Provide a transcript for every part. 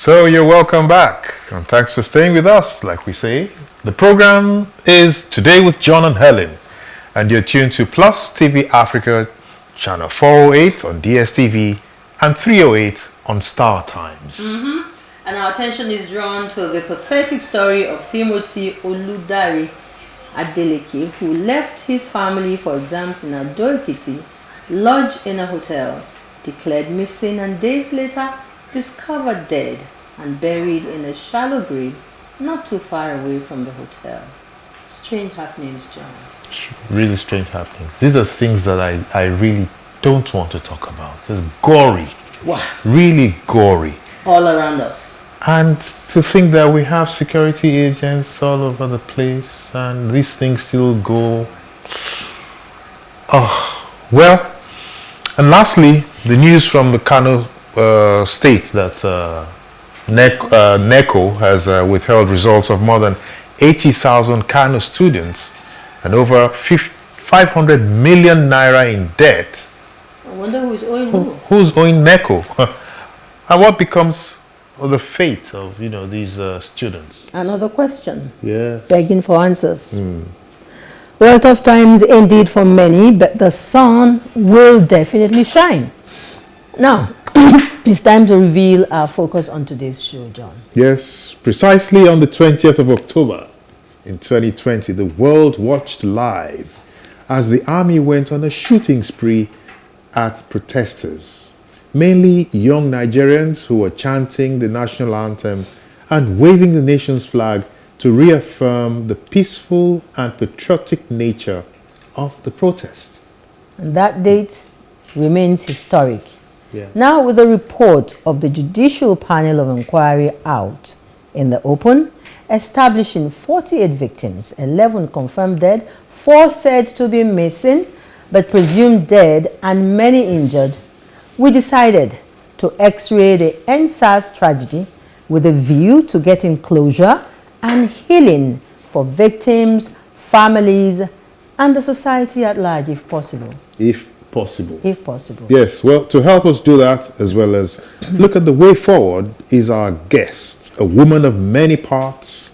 So you're welcome back, and thanks for staying with us. Like we say, the program is Today with John and Helen, and you're tuned to Plus TV Africa, channel 408 on DSTV and 308 on Star Times. And our attention is drawn to the pathetic story of Timothy Oludari Adeleke, who left his family for exams in Ado-Ekiti, lodged in a hotel, declared missing, and days later discovered dead and buried in a shallow grave not too far away from the hotel. Strange happenings, John. Really strange happenings. These are things that I really don't want to talk about. It's gory. Wow. Really gory. All around us. And to think that we have security agents all over the place and these things still go. Oh, well. And lastly, the news from the Kano state that NECO has withheld results of more than 80,000 Kano students and over 500 million naira in debt. I wonder who is owing who. Who's owing NECO? And what becomes of the fate of these students? Another question. Yeah. Begging for answers. Well, tough times indeed for many, but the sun will definitely shine. Now, it's time to reveal our focus on today's show, John. Yes, precisely on the 20th of October in 2020, the world watched live as the army went on a shooting spree at protesters, mainly young Nigerians who were chanting the national anthem and waving the nation's flag to reaffirm the peaceful and patriotic nature of the protest. And that date remains historic. Yeah. Now, with the report of the Judicial Panel of Inquiry out in the open, establishing 48 victims, 11 confirmed dead, 4 said to be missing but presumed dead, and many injured, we decided to x-ray the NSAS tragedy with a view to getting closure and healing for victims, families, and the society at large, if possible. If possible. If possible. Yes, well, to help us do that, as well as look at the way forward, is our guest, a woman of many parts.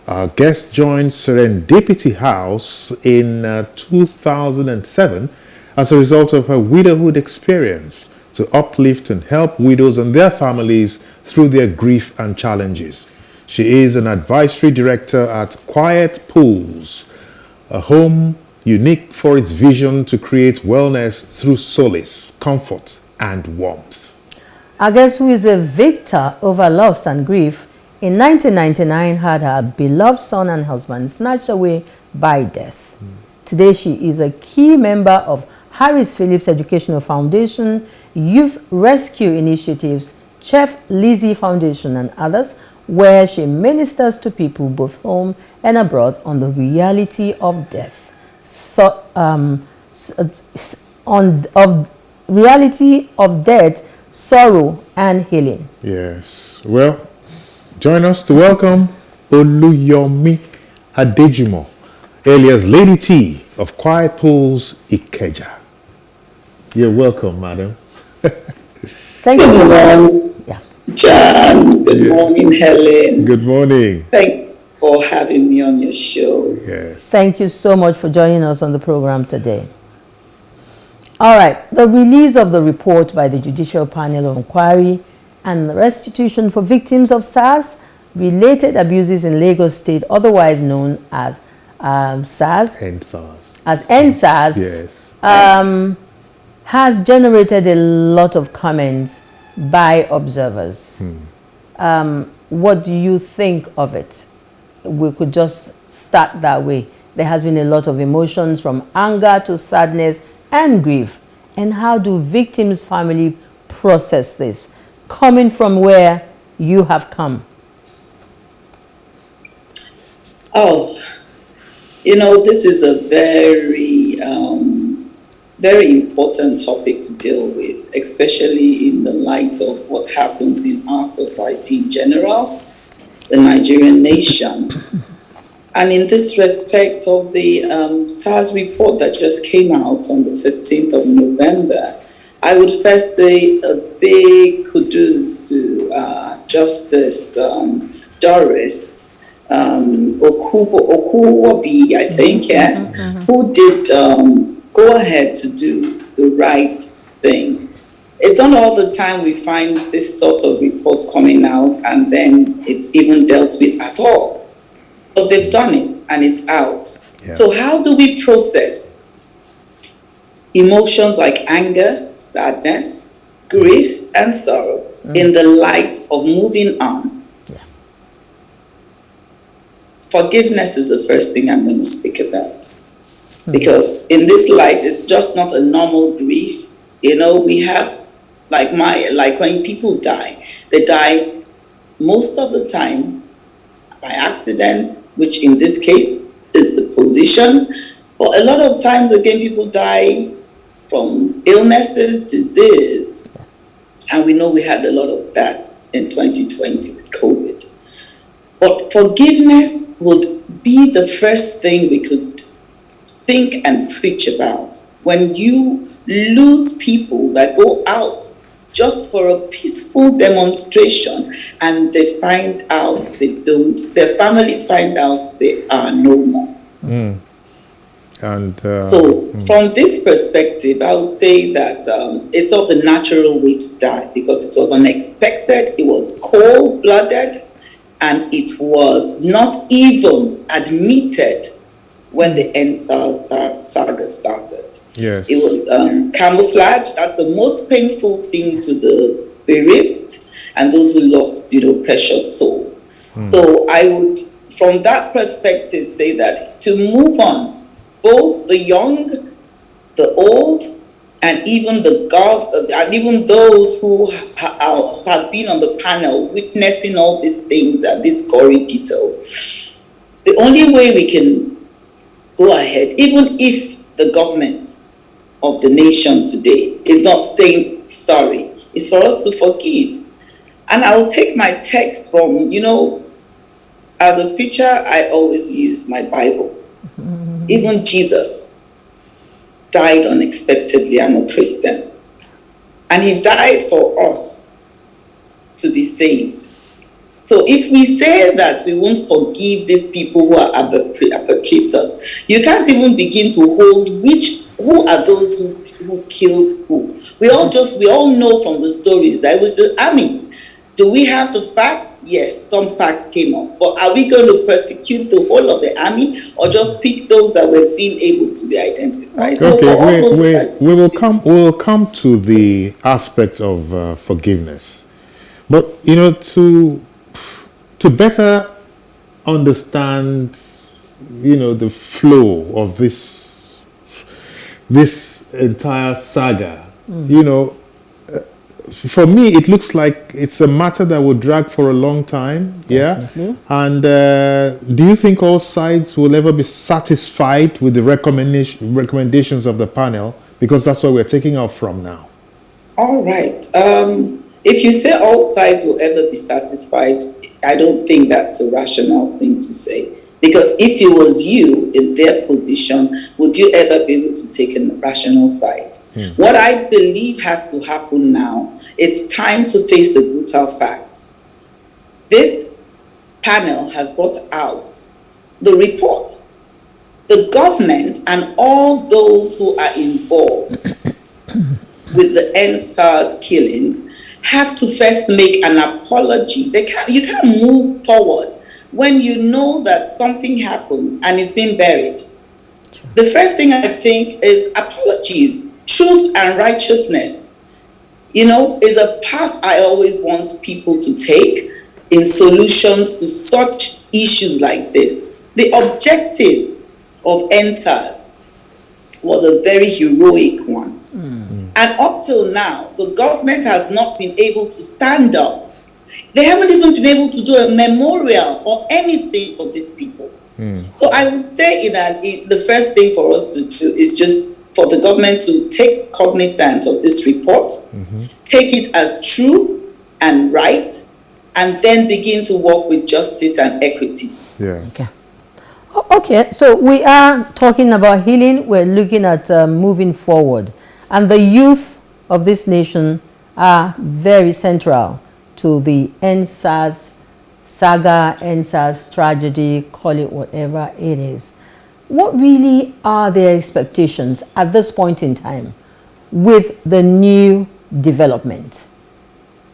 Our guest joined Serendipity House in 2007 as a result of her widowhood experience to uplift and help widows and their families through their grief and challenges. She is an advisory director at Quiet Pools, a home unique for its vision to create wellness through solace, comfort, and warmth. Our guest, who is a victor over loss and grief, in 1999 had her beloved son and husband snatched away by death. Today she is a key member of Harris Phillips Educational Foundation, Youth Rescue Initiatives, Chef Lizzie Foundation, and others, where she ministers to people both home and abroad on the reality of death. Reality of death, sorrow, and healing. Yes. Well, join us to welcome Oluyomi Adejimo, alias Lady T of Quiet Pools, Ikeja. You're welcome, madam. Thank you. Good morning, John. Good morning, Helen. Good morning. Thank you for having me on your show. Yes. Thank you so much for joining us on the program today. All right, the release of the report by the Judicial Panel of Inquiry and the restitution for victims of SARS-related abuses in Lagos State, otherwise known as SARS, NSAS, Yes. Has generated a lot of comments by observers. What do you think of it? We could just start that way. There has been a lot of emotions, from anger to sadness and grief. And how do victims' family process this, coming from where you have come? Oh, this is a very important topic to deal with, especially in the light of what happens in our society in general, the Nigerian nation. And in this respect of the SARS report that just came out on the 15th of November, I would first say a big kudos to Justice Doris Okuwobi, I think, yes, who did go ahead to do the right thing. It's not all the time we find this sort of reports coming out and then it's even dealt with at all. But they've done it and it's out. Yeah. So how do we process emotions like anger, sadness, grief, and sorrow in the light of moving on? Yeah. Forgiveness is the first thing I'm going to speak about. Because in this light, it's just not a normal grief. You know, we have, like when people die, they die most of the time by accident, which in this case is the position. But a lot of times, again, people die from illnesses, disease. And we know we had a lot of that in 2020 with COVID. But forgiveness would be the first thing we could think and preach about. When you lose people that go out just for a peaceful demonstration and they find out their families find out they are no more. And from this perspective, I would say that it's not the natural way to die because it was unexpected, it was cold-blooded, and it was not even admitted when the EndSARS saga started. Yes. It was camouflage. That's the most painful thing to the bereaved and those who lost, precious souls. So I would, from that perspective, say that to move on, both the young, the old, and even and even those who have been on the panel witnessing all these things and these gory details, the only way we can go ahead, even if the government of the nation today is not saying sorry, is for us to forgive. And I will take my text from, as a preacher, I always use my Bible. Even Jesus died unexpectedly. I'm a Christian. And he died for us to be saved. So if we say that we won't forgive these people who are perpetrators, you can't even begin to hold who are those who killed who. We all know from the stories that it was the army. Do we have the facts? Yes, some facts came up. But are we going to persecute the whole of the army or just pick those that were being able to be identified? Okay, we will come to the aspect of forgiveness. But, to better understand, the flow of this entire saga, for me, it looks like it's a matter that will drag for a long time. Definitely. Yeah. And do you think all sides will ever be satisfied with the recommendations of the panel? Because that's what we're taking off from now. All right. If you say all sides will ever be satisfied, I don't think that's a rational thing to say. Because if it was you in their position, would you ever be able to take a rational side? What I believe has to happen now, it's time to face the brutal facts. This panel has brought out the report. The government and all those who are involved with the EndSARS killings have to first make an apology. You can't move forward when you know that something happened and it's been buried. Sure. The first thing I think is apologies. Truth and righteousness, is a path I always want people to take in solutions to such issues like this. The objective of EndSARS was a very heroic one. And up till now, the government has not been able to stand up. They haven't even been able to do a memorial or anything for these people. So I would say the first thing for us to do is just for the government to take cognizance of this report, take it as true and right, and then begin to work with justice and equity. Yeah. Okay, so we are talking about healing. We're looking at moving forward. And the youth of this nation are very central to the NSAS saga, NSAS tragedy, call it whatever it is. What really are their expectations at this point in time with the new development?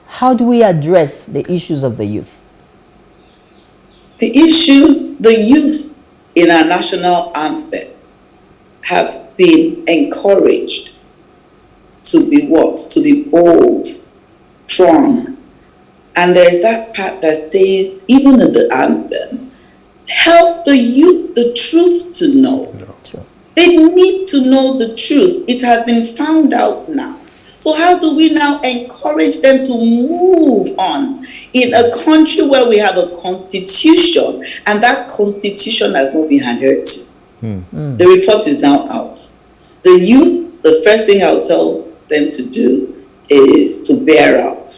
How do we address the issues of the youth? The issues, the youth in our national anthem have been encouraged to be what? To be bold, strong. And there's that part that says, even in the anthem, help the youth the truth to know. Sure. They need to know the truth. It has been found out now. So how do we now encourage them to move on in a country where we have a constitution and that constitution has not been adhered to? The report is now out. The youth, the first thing I'll tell them to do is to bear up.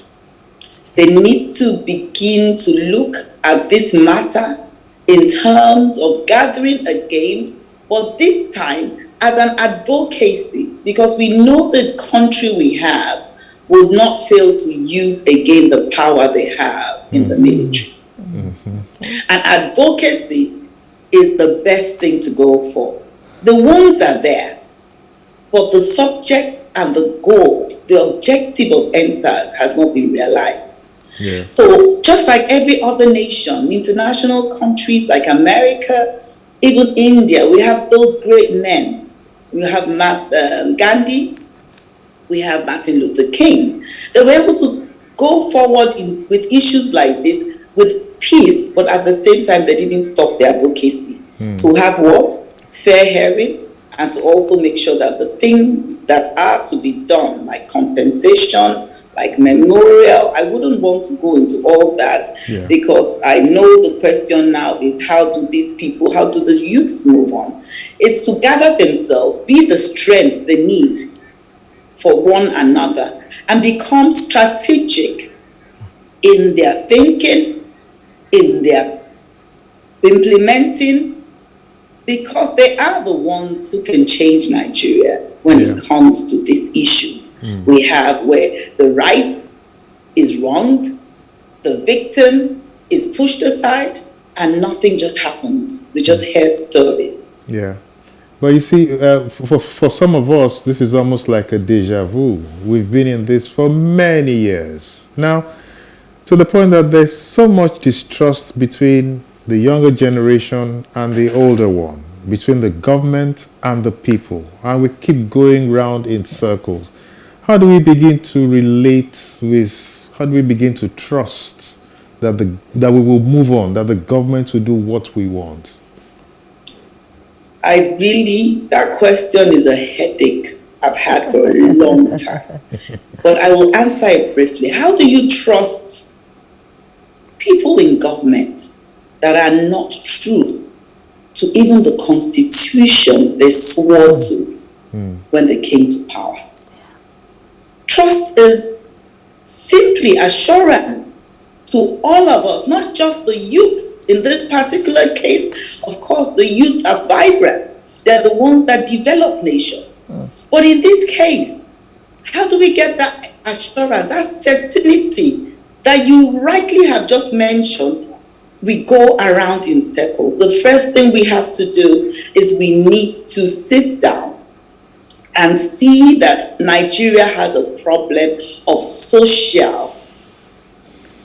They need to begin to look at this matter in terms of gathering again, but this time as an advocacy, because we know the country we have will not fail to use again the power they have in the military. And advocacy is the best thing to go for. The wounds are there, but the subject and the goal, the objective of NSAS has not been realized. Yeah. So just like every other nation, international countries like America, even India, we have those great men. We have Gandhi, we have Martin Luther King. They were able to go forward with issues like this with peace, but at the same time, they didn't stop their advocacy. To have what? Fair hearing, and to also make sure that the things that are to be done, like compensation, like memorial, I wouldn't want to go into all that because I know the question now is how do these people, how do the youths move on? It's to gather themselves, be the strength they need for one another, and become strategic in their thinking, in their implementing, because they are the ones who can change Nigeria when it comes to these issues. We have where the right is wronged, the victim is pushed aside, and nothing just happens. We just hear stories. Yeah. But you see, for some of us, this is almost like a deja vu. We've been in this for many years. Now, to the point that there's so much distrust between the younger generation and the older one, between the government and the people. And we keep going round in circles. How do we begin to relate with, how do we begin to trust that we will move on, that the government will do what we want? That question is a headache I've had for a long time. But I will answer it briefly. How do you trust people in government that are not true to even the constitution they swore to when they came to power? Trust is simply assurance to all of us, not just the youths. In this particular case, of course, the youths are vibrant. They're the ones that develop nations. But in this case, how do we get that assurance, that certainty that you rightly have just mentioned? We go around in circles. The first thing we have to do is we need to sit down and see that Nigeria has a problem of social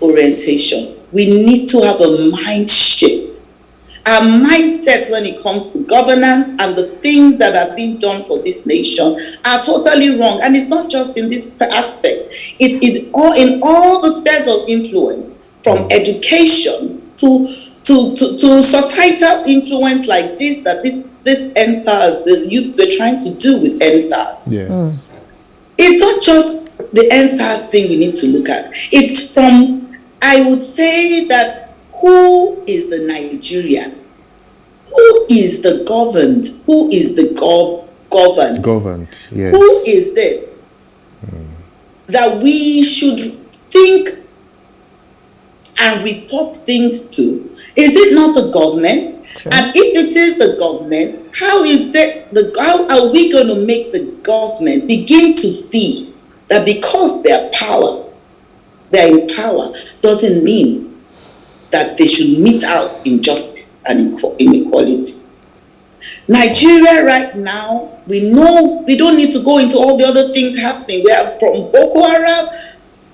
orientation. We need to have a mind shift. Our mindset when it comes to governance and the things that are being done for this nation are totally wrong. And it's not just in this aspect. It is all in all the spheres of influence, from education to societal influence like this, that this NSAS, the youths were trying to do with NSAS. It's not just the NSAS thing we need to look at. It's from, I would say that, who is the Nigerian? Who is the governed? Who is the governed? Governed, yes. Who is it that we should think and report things to? Is it not the government? Sure. And if it is the government, how are we going to make the government begin to see that because they're in power, doesn't mean that they should mete out injustice and inequality. Nigeria right now, we know we don't need to go into all the other things happening. We have from Boko Haram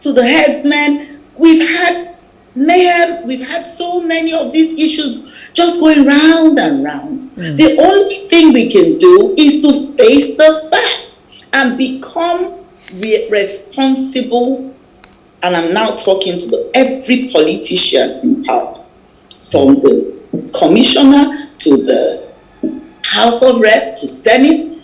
to the headsmen. We've had mayhem. We've had so many of these issues just going round and round. The only thing we can do is to face the facts and become responsible. And I'm now talking to every politician in power, from the commissioner to the House of Rep to Senate,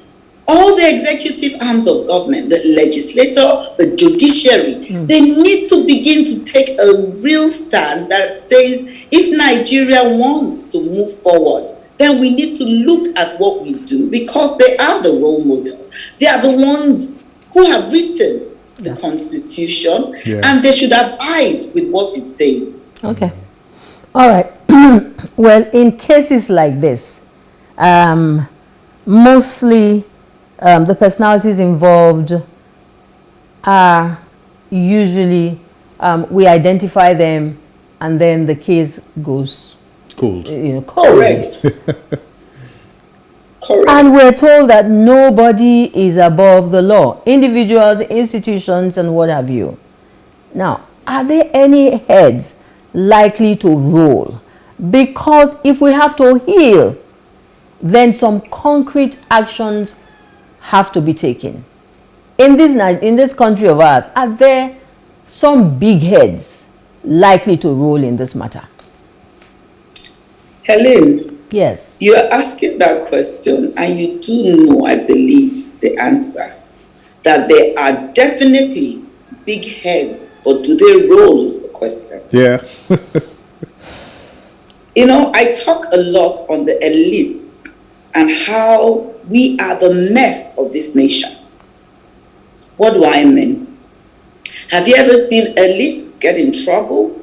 all the executive arms of government, the legislature, the judiciary, they need to begin to take a real stand that says if Nigeria wants to move forward, then we need to look at what we do, because they are the role models. They are the ones who have written the Constitution, and they should abide with what it says. Okay. All right. Well, in cases like this, mostly the personalities involved are usually, we identify them and then the case goes cold. Correct. Correct. And we're told that nobody is above the law, individuals, institutions, and what have you. Now, are there any heads likely to roll? Because if we have to heal, then some concrete actions have to be taken. In this country of ours, are there some big heads likely to roll in this matter? Helen, yes, you are asking that question, and you do know, I believe, the answer. That there are definitely big heads, but do they roll is the question. Yeah. I talk a lot on the elites and how we are the mess of this nation. What do I mean? Have you ever seen elites get in trouble?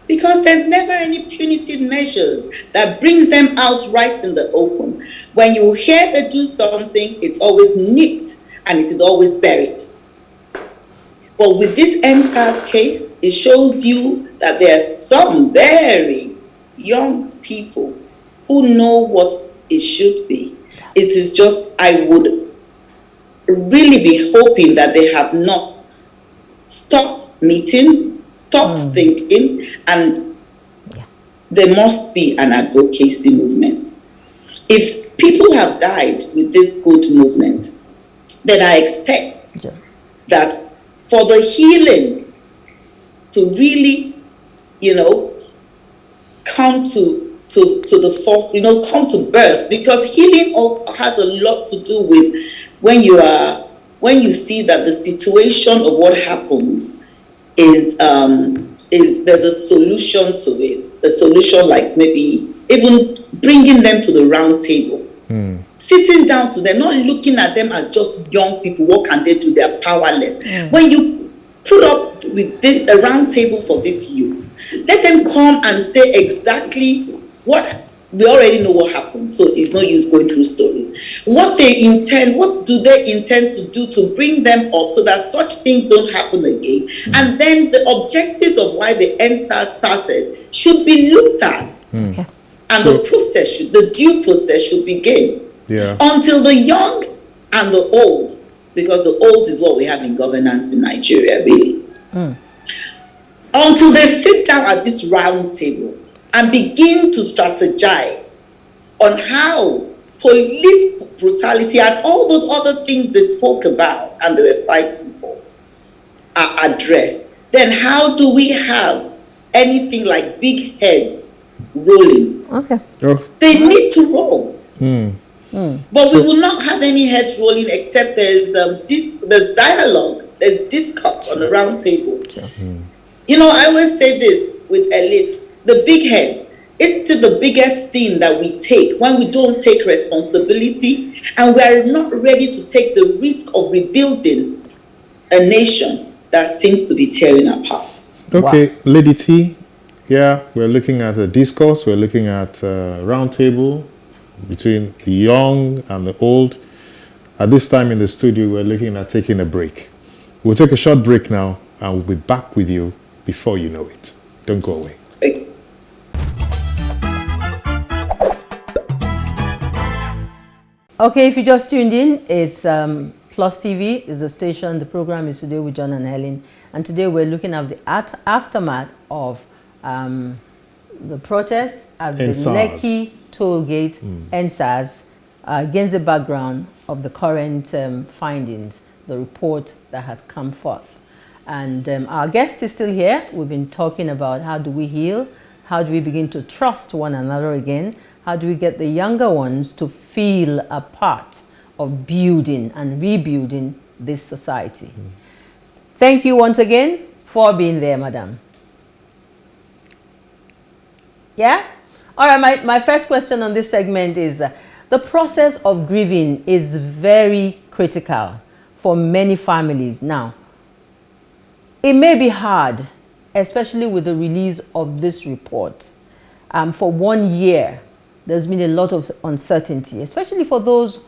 Because there's never any punitive measures that brings them out right in the open. When you hear they do something, it's always nipped and it is always buried. But with this NSAS case, it shows you that there are some very young people who know what it should be. It is just, I would really be hoping that they have not stopped meeting, stopped thinking, and there must be an advocacy movement. If people have died with this good movement, then I expect that for the healing to really, come to the forth, come to birth, because healing also has a lot to do with when you see that the situation of what happens is there's a solution to it. A solution like maybe even bringing them to the round table. Sitting down to them, not looking at them as just young people. What can they do? They're powerless. When you put up with a round table for this youth, let them come and say exactly what we already know what happened. So it's no use going through stories. What do they intend to do to bring them up so that such things don't happen again? And then the objectives of why the NSAS started should be looked at. Okay. And the due process should begin. Yeah. Until the young and the old, because the old is what we have in governance in Nigeria, really. Until they sit down at this round table and begin to strategize on how police brutality and all those other things they spoke about and they were fighting for are addressed, then how do we have anything like big heads rolling? Okay. They need to roll. But we will not have any heads rolling except there's dialogue, there's discourse on the round table. I always say this with elites, the big head, it's still the biggest sin that we take when we don't take responsibility and we are not ready to take the risk of rebuilding a nation that seems to be tearing apart. Okay, Wow. Lady T, we're looking at a discourse, we're looking at a round table between the young and the old. At this time in the studio, we're looking at taking a break. We'll take a short break now, and we'll be back with you before you know it. Don't go away. Okay, if you just tuned in, it's Plus TV is the station. The program is Today with John and Helen. And today we're looking at the aftermath of the protests at the Lekki toll gate, NSAS, against the background of the current findings, the report that has come forth. And our guest is still here. We've been talking about how do we heal, how do we begin to trust one another again, how do we get the younger ones to feel a part of building and rebuilding this society. Thank you once again for being there, madam. Yeah? All right, my first question on this segment is the process of grieving is very critical for many families. Now, it may be hard, especially with the release of this report. For 1 year, there's been a lot of uncertainty, especially for those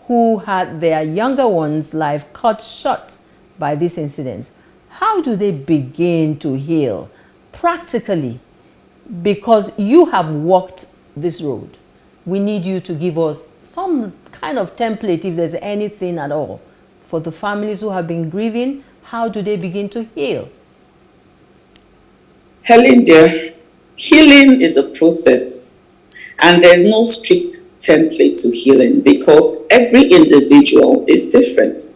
who had their younger ones' life cut short by this incident. How do they begin to heal practically? Because you have walked this road. We need you to give us some kind of template, if there's anything at all, for the families who have been grieving. How do they begin to heal? Helen, dear, healing is a process, and there's no strict template to healing because every individual is different.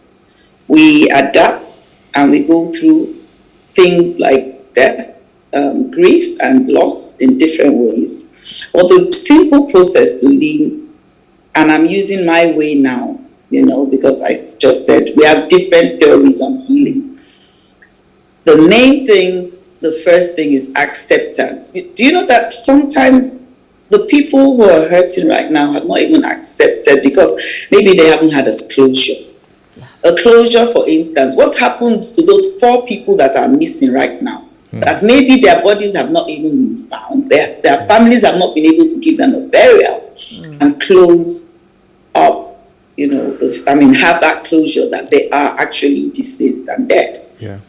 We adapt and we go through things like death, grief and loss in different ways. But the simple process to heal, and I'm using my way now, because I just said we have different theories on healing. The main thing, the first thing is acceptance. Do you know that sometimes the people who are hurting right now have not even accepted because maybe they haven't had a closure. A closure, for instance, what happens to those 4 people that are missing right now? That maybe their bodies have not even been found. Their families have not been able to give them a burial and close up, have that closure that they are actually deceased and dead. Yeah.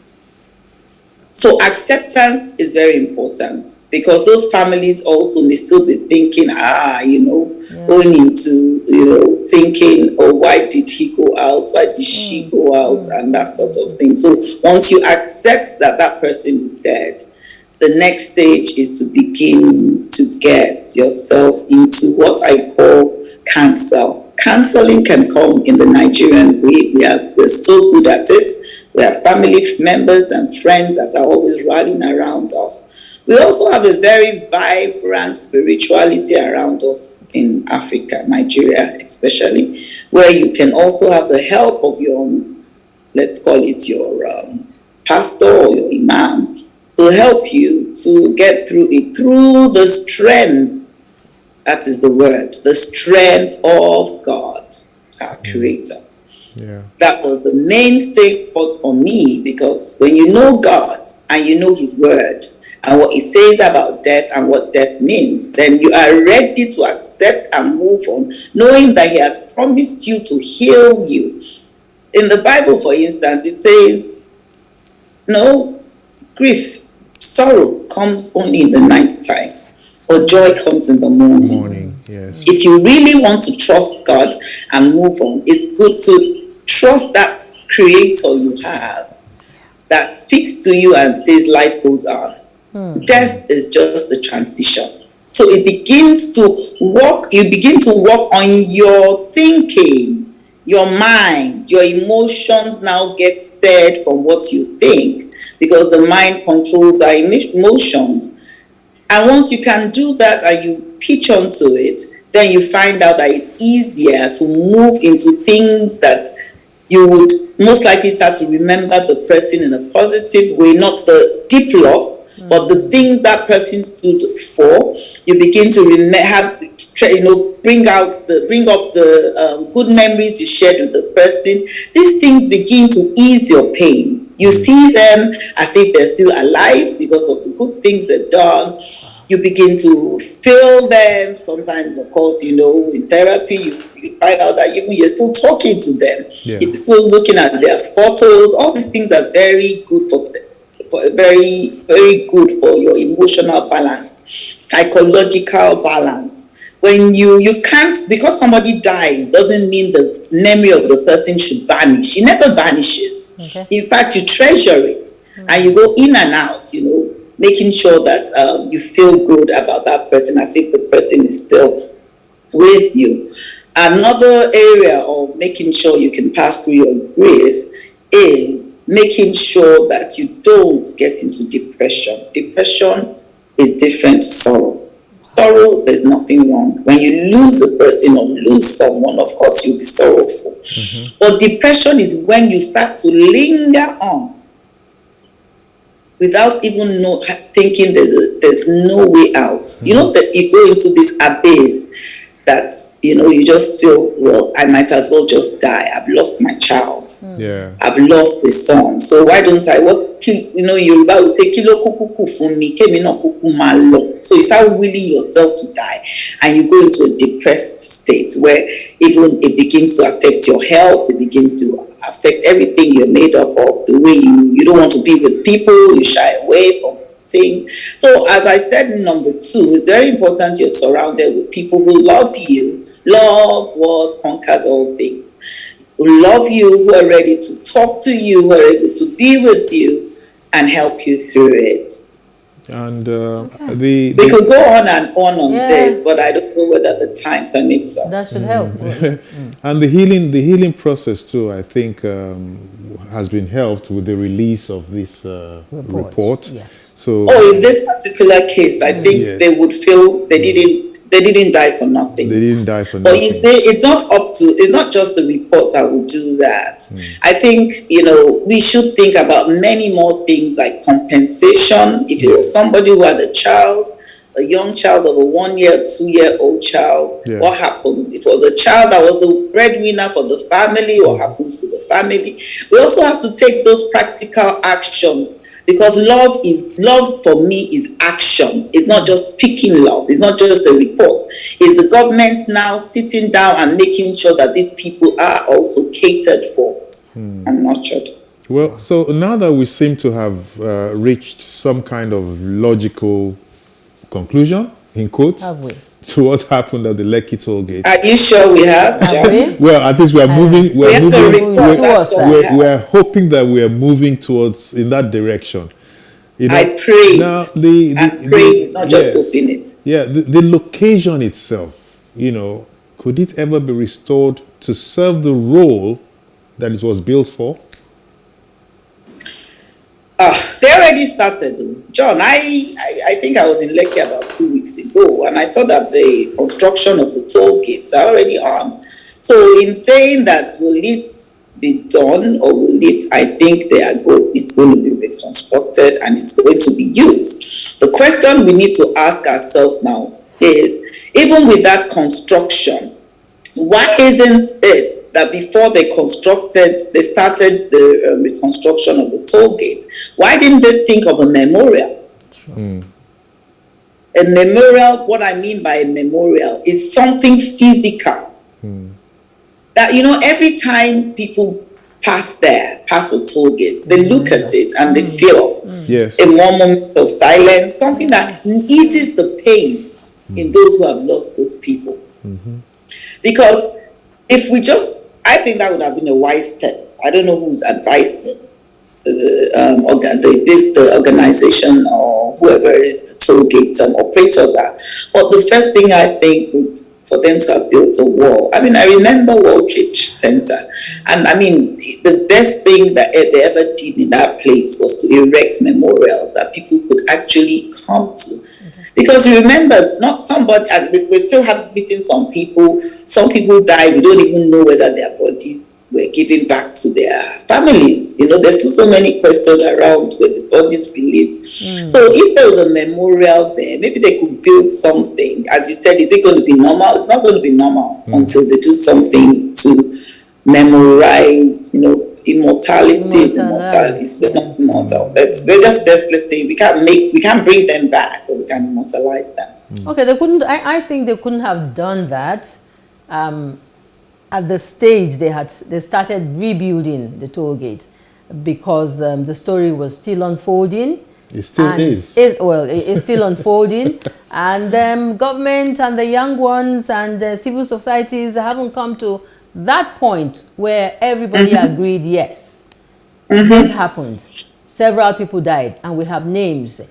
So acceptance is very important because those families also may still be thinking, going into, thinking, oh, why did he go out? Why did she go out? And that sort of thing. So once you accept that that person is dead, the next stage is to begin to get yourself into what I call counsel. Counseling can come in the Nigerian way. We're so good at it. We have family members and friends that are always rallying around us. We also have a very vibrant spirituality around us in Africa, Nigeria especially, where you can also have the help of your, let's call it your pastor or your imam, to help you to get through it, through the strength, that is the word, the strength of God, our Creator. Yeah. That was the mainstay part for me, because when you know God and you know His word and what He says about death and what death means, then you are ready to accept and move on, knowing that He has promised you to heal you. In the Bible, for instance, it says, no, grief, sorrow comes only in the night time, or joy comes in the morning. Yes. If you really want to trust God and move on, it's good to trust that Creator you have that speaks to you and says life goes on. Death is just the transition. So it begins to walk, you begin to work on your thinking, your mind, your emotions now get fed from what you think, because the mind controls our emotions. And once you can do that and you pitch onto it, then you find out that it's easier to move into things that you would most likely start to remember the person in a positive way, not the deep loss, but the things that person stood for. You begin to bring up the good memories you shared with the person. These things begin to ease your pain. You see them as if they're still alive because of the good things they've done. You begin to feel them. Sometimes, of course, in therapy, you find out that even you're still talking to them, Yeah. you're still looking at their photos. All these things are very good for very, very good for your emotional balance, psychological balance. When you can't, because somebody dies doesn't mean the memory of the person should vanish. It never vanishes. Okay. In fact, you treasure it, and you go in and out, making sure that you feel good about that person as if the person is still with you. Another area of making sure you can pass through your grief is making sure that you don't get into depression. Depression is different to sorrow. Sorrow, there's nothing wrong. When you lose a person or lose someone, of course you'll be sorrowful. Mm-hmm. But depression is when you start to linger on without even thinking there's no way out. Mm-hmm. That you go into this abyss that you just feel, well, I might as well just die. I've lost my child. Yeah. I've lost the son. So why don't I? Yoruba will say kilo kuku fun mi kemi na kuku ma lo. So you start willing yourself to die, and you go into a depressed state where even it begins to affect your health. It begins to affect everything you're made up of. The way you don't want to be with people. You shy away from thing. So as I said, number 2, it's very important you're surrounded with people who love you. Love what conquers all things. Who love you, who are ready to talk to you, who are able to be with you and help you through it. And we could go on and on this, but I don't know whether the time permits us. That should help. And the healing process too, I think, has been helped with the release of this report. Yes. So, in this particular case, I think they would feel they didn't die for nothing. They didn't die for nothing. But you say it's not just the report that will do that. I think, we should think about many more things like compensation. If you're somebody who had a young child of a 1-year, 2-year-old child, what happened? If it was a child that was the breadwinner for the family, what happens to the family? We also have to take those practical actions. Because love for me is action. It's not just speaking love. It's not just a report. It's the government now sitting down and making sure that these people are also catered for and nurtured. Well, so now that we seem to have reached some kind of logical conclusion, in quotes, Have we? to what happened at the Lekki toll gate. Are you sure we have, John? Well, at least we are moving. We are hoping that we are moving towards in that direction. I prayed. Now not just hoping it. Yeah, the location itself. Could it ever be restored to serve the role that it was built for? They already started. John, I think I was in Lekki about 2 weeks ago, and I saw that the construction of the toll gates are already on. So in saying that, will it be done, or will it, I think it's going to be reconstructed and it's going to be used. The question we need to ask ourselves now is, even with that construction, why isn't it that before they started the reconstruction of the toll gate, why didn't they think of a memorial? A memorial, what I mean by a memorial, is something physical. That, every time people pass the toll gate, they look at it and they feel a moment of silence, something that eases the pain in those who have lost those people. Because if I think that would have been a wise step. I don't know who's advising the organization or whoever the toll gate operators are. But the first thing I think would for them to have built a wall. I remember World Trade Center, and the best thing that they ever did in that place was to erect memorials that people could actually come to. Because you remember, not somebody, we still have missing some people. Some people died. We don't even know whether their bodies were given back to their families. There's still so many questions around where the bodies released. So if there was a memorial there, maybe they could build something. As you said, is it going to be normal? It's not going to be normal until they do something to memorize, immortality. We're not immortal. Let's say we can't bring them back, but we can immortalize them. Okay, they couldn't. I think they couldn't have done that at the stage they started rebuilding the toll gate because the story was still unfolding. It still is. It's still unfolding, and government and the young ones and civil societies haven't come to that point where everybody agreed, yes, this happened. Several people died, and we have names,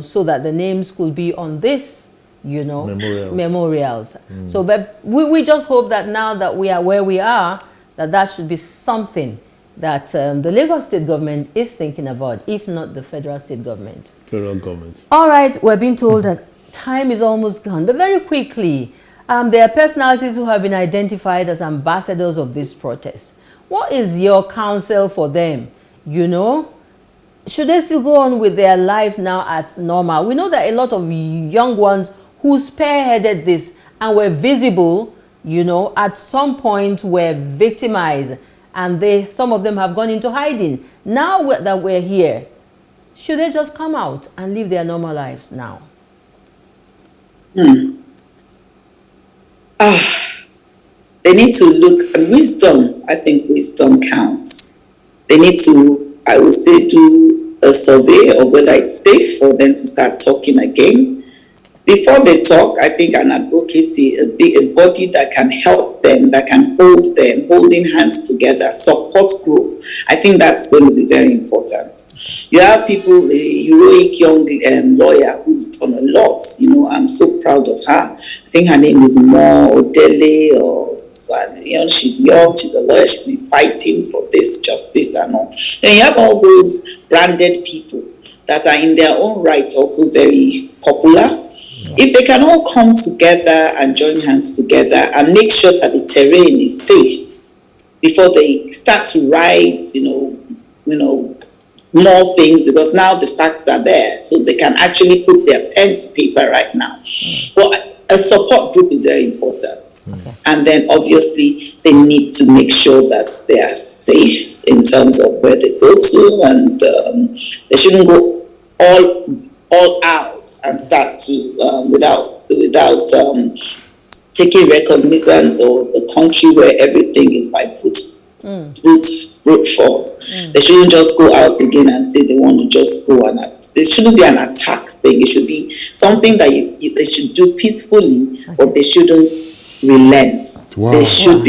so that the names could be on this, memorials. So, but we just hope that now that we are where we are, that should be something that the Lagos state government is thinking about, if not the federal state government. Federal government. All right, we're being told that time is almost gone, but very quickly, there are personalities who have been identified as ambassadors of this protest. What is your counsel for them? Should they still go on with their lives now as normal? We know that a lot of young ones who spearheaded this and were visible, at some point were victimized, and some of them have gone into hiding. Now that we're here, should they just come out and live their normal lives now? They need to look, and wisdom, I think wisdom counts. They need to, I would say, do a survey of whether it's safe for them to start talking again. Before they talk, I think an advocacy, a body that can help them, that can hold them, holding hands together, support group. I think that's going to be very important. You have people, a heroic young lawyer who's done a lot. I'm so proud of her. I think her name is Mo Odele, or she's young, she's a lawyer, she's been fighting for this justice and all. Then you have all those branded people that are in their own rights also very popular. If they can all come together and join hands together and make sure that the terrain is safe before they start to write, more things, because now the facts are there, so they can actually put their pen to paper right now. But a support group is very important. And then obviously they need to make sure that they are safe in terms of where they go to, and they shouldn't go all out and start to without taking recognizance of the country where everything is by brute force. They shouldn't just go out again and say they want to just go and it shouldn't be an attack thing. It should be something that they should do peacefully, but they shouldn't relent. They should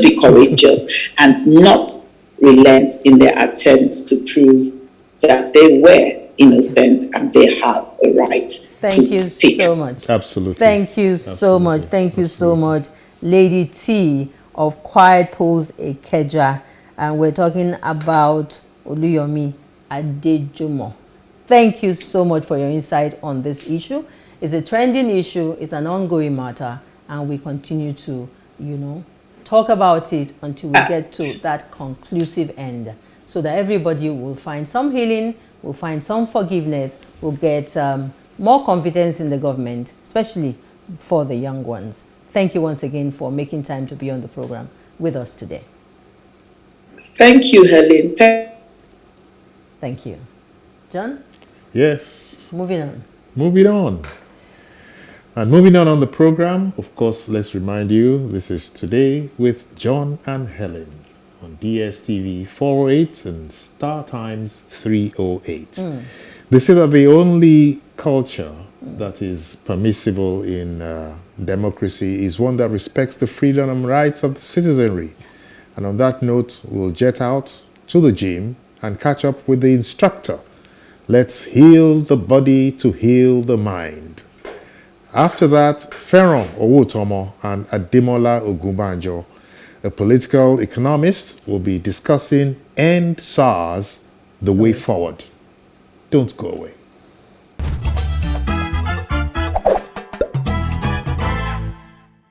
be courageous and not relent in their attempts to prove that they were innocent and they have a right to speak. Thank you so much. Absolutely. Thank you so much. Thank you so much, Lady T of Quiet Pools Ikeja, and we're talking about Oluyomi Adejumo. Thank you so much for your insight on this issue. It's a trending issue, it's an ongoing matter, and we continue to, talk about it until we get to that conclusive end, so that everybody will find some healing, will find some forgiveness, will get more confidence in the government, especially for the young ones. Thank you once again for making time to be on the program with us today. Thank you, Helen. Thank you. John? Yes. Moving on. Moving on. And moving on the program, of course, let's remind you, this is Today with John and Helen on DSTV 408 and Star Times 308. They say that the only culture that is permissible in democracy is one that respects the freedom and rights of the citizenry. And on that note, we'll jet out to the gym and catch up with the instructor. Let's heal the body to heal the mind. After that, Ferron Owotomo and Ademola Ogunbanjo, a political economist, will be discussing End SARS, the way forward. Don't go away.